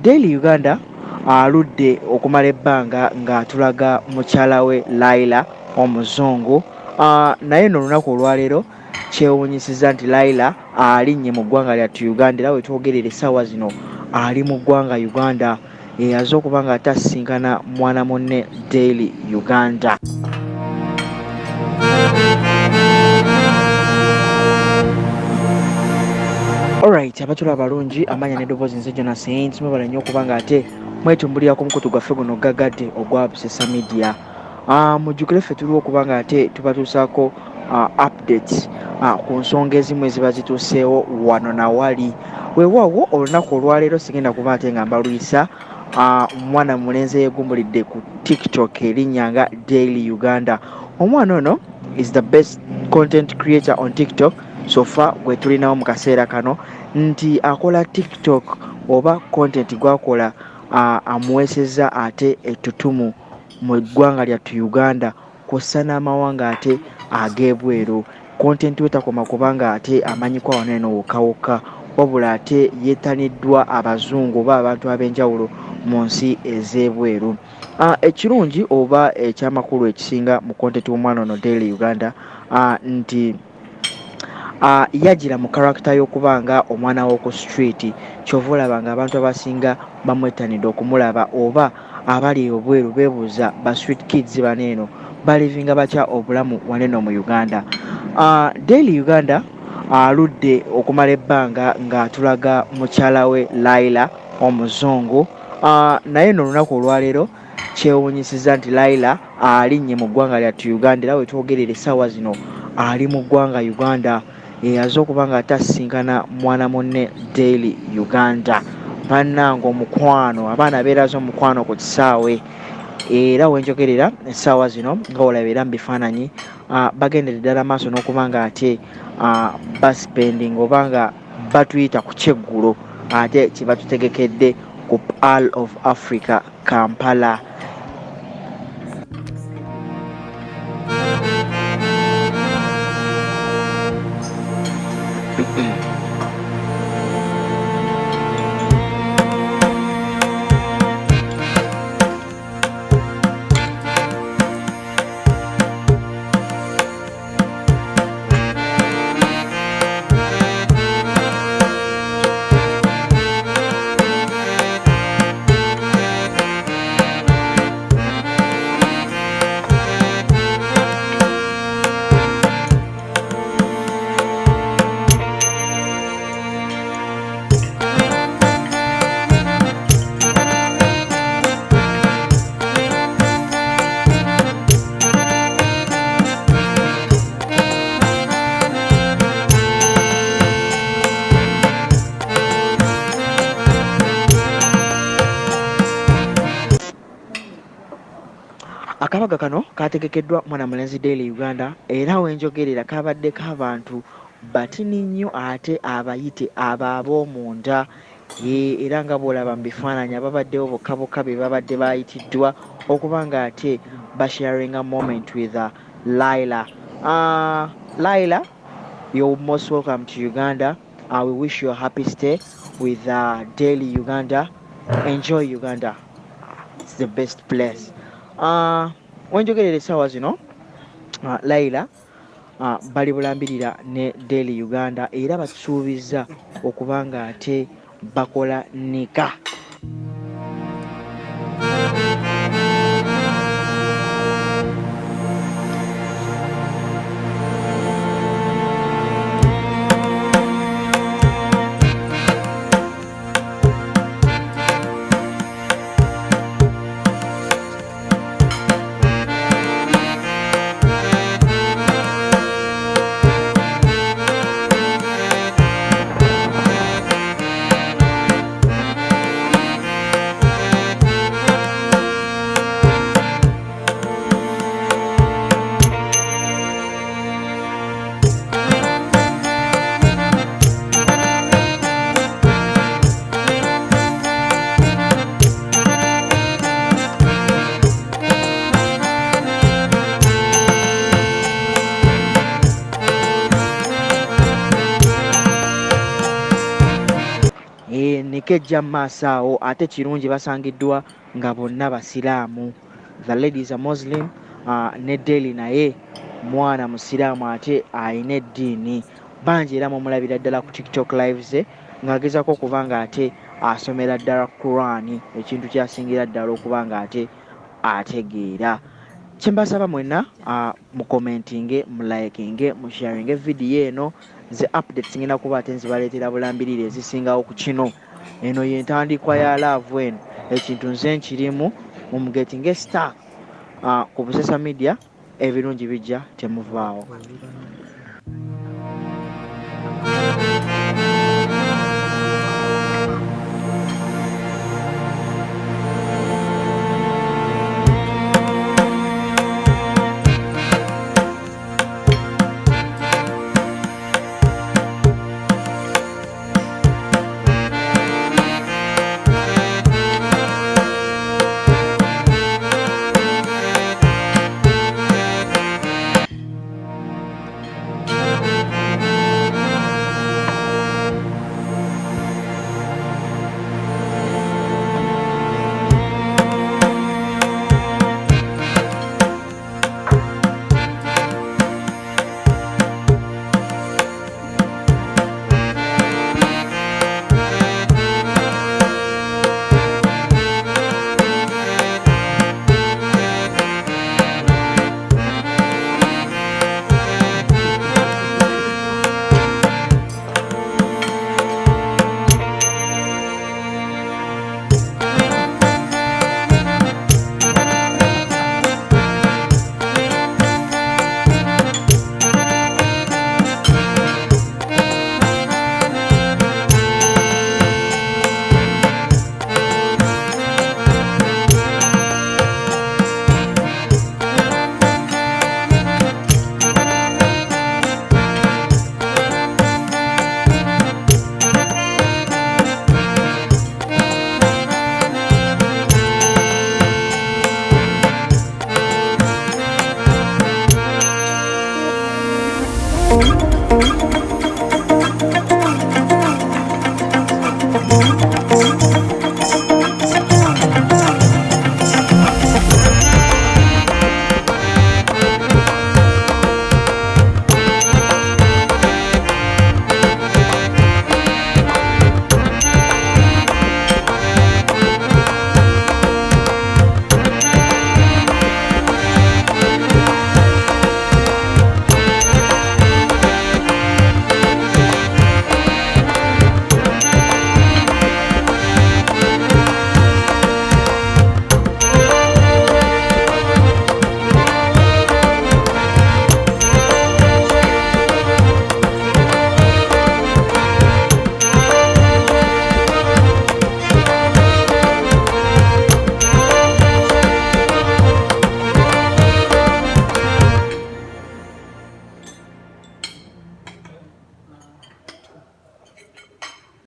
Daily Uganda aludde okumala ebbanga ng'atulaga mukyala we Laila Omuzungu. Naye nno olunaku olwaleero kyewuunyisizza nti Laila alinnye mu ggwanga lyattu Uganda, era we twogerera essaawa zino ali mu ggwanga Uganda. Aze okuba nga tasisinkana mwana munne Daily Uganda. Alright, abatula abalungi amanya n'eddoboozi nze Jona Saints mwebala nnyo okuba nga ate mwetumbulira ku mukutu gwaffe guno gaggadde ogwa Busesa Media. Mujjukire ffe tuliwo okuba nga ate tubatuusaako updates ku nsonga ezimu eziba zituuseewo wano na wali. Weewaawo olunaku olwaleero sigenda kuba ate nga mbalwisa omwana mulenzi yeegumbulidde ku TikTok erinnya nga Daily Uganda. Omwana ono is the best content creator on TikTok so far gwe tulinawo mu kaseera kano, nti akola TikTok oba content gwakola amuweesezza ate ettutumu mu ggwanga lyattu Uganda kw'ossa n'amawanga ate ag'ebweru. Content we takoma kubanga ate amanyikwa wano eno wokka wabula ate yeetaniddwa abazungu oba abantu ab'enjawulo mu nsi ez'ebweru. Ekirungi oba ekyamakulu ekisinga mu content w'omwana ono Daily Uganda nti yagira mu character y'okuba nga omwana w'oku street. Kyova olaba nga abantu abasinga bamwetanidde okumulaba oba abali obweru beebuuza ba street kids bano eno balivinga batya obulamu waneno mu Uganda. Daily Uganda aludde okumala ebbanga ng'atulaga mukyala we Laila Omuzungu. Naye nno olunaku olwaleero kyewuunyisizza nti Laila alinnye mu ggwanga lyattu Uganda, era we twogerera essaawa zino ali mu ggwanga Uganda. Aze okuba nga tasisinkana mwana munne Daily Uganda. Bannange omukwano, abaana beeraza omukwano ku kisaawe. Era wenjogerera essaawa zino nga olabira mu bifaananyi bagendera ddala maaso n'okuba nga ate baspending oba nga batuyita ku kyeggulo ate kye batutegekedde ku Pearl of Africa Kampala. Akabaga kano kategekeddwa mwana mulenzi Daily Uganda, era wenjogerera kabaddeko abantu batini nnyo ate abayite abo ab'omunda. Era nga bw'olaba mu bifaananyi ababaddewo bokka bokka be babadde bayitiddwa okuba nga ate basharing a moment with Laila. Laila, you're most welcome to Uganda. We wish you a happy stay with Daily Uganda. Enjoy Uganda. It's the best place. Wenjogerera essaawa zino Laila bali bulambirira ne Daily Uganda era basuubizza okuba nga ate bakola nika. eriko ejja mu maaso awo ate kirungi basangiddwa nga bonna basiraamu. The lady is a Muslim, ne Deli naye mwana musiraamu ate ayina eddiini. Bangi era mumulabira ddala ku TikTok live ze ng'agezaako okuba nga ate asomera ddala Quran, ekintu kyasingira ddala okuba nga ate ategeera. Kye mbasaba mwenna mukomentinge, mulayikinge, musharinge vidiyo eno. Ze updates ngenda kuba ate nzibaleetera bulambirire ezisingawo ku kino. Eno y'entandikwa ya love eno, ekintu nze nkirimu mumugetinge star ku social media, ebirungi bijja temuvaawo.